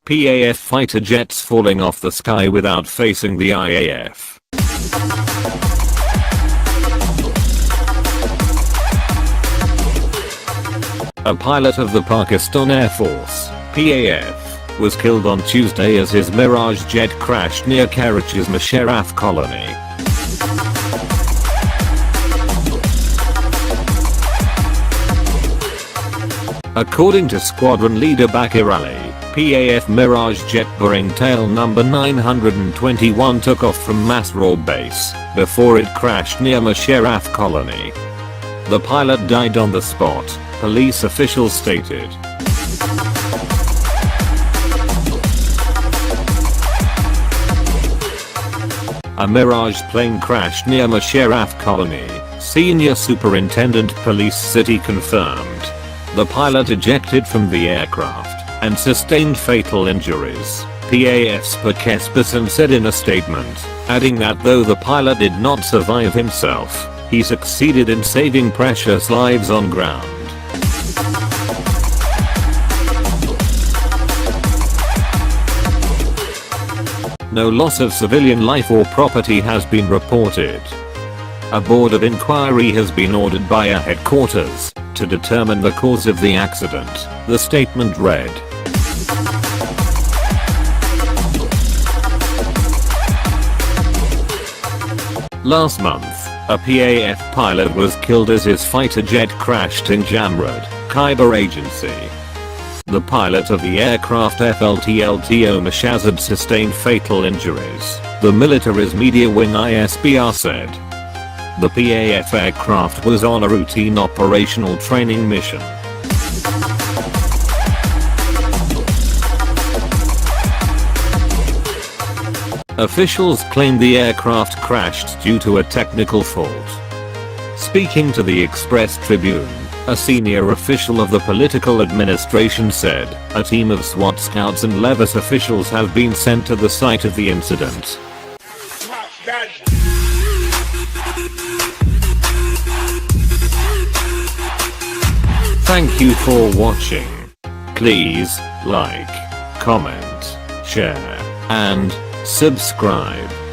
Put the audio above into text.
PAF fighter jets falling off the sky without facing the IAF. A pilot of the Pakistan Air Force, PAF, was killed on Tuesday as his Mirage jet crashed near Karachi's Musharraf Colony. According to Squadron leader Baqir Ali, PAF Mirage jetbearing tail number 921 took off from Masroor Base before it crashed near Musharraf Colony. The pilot died on the spot, police officials stated. A Mirage plane crashed near Musharraf Colony, Senior Superintendent Police City confirmed. The pilot ejected from the aircraft and sustained fatal injuries, PAF's spokesperson said in a statement, adding that though the pilot did not survive himself, he succeeded in saving precious lives on ground. No loss of civilian life or property has been reported. A board of inquiry has been ordered by a headquarters to determine the cause of the accident, the statement read. Last month, a PAF pilot was killed as his fighter jet crashed in Jamrud, Khyber Agency. The pilot of the aircraft FLTLTO Mashazad sustained fatal injuries, the military's media wing ISBR said. The PAF aircraft was on a routine operational training mission. Officials claimed the aircraft crashed due to a technical fault. Speaking to the Express Tribune, a senior official of the political administration said, a team of SWAT scouts and Levis officials have been sent to the site of the incident. Thank you for watching. Please like, comment, share, and subscribe.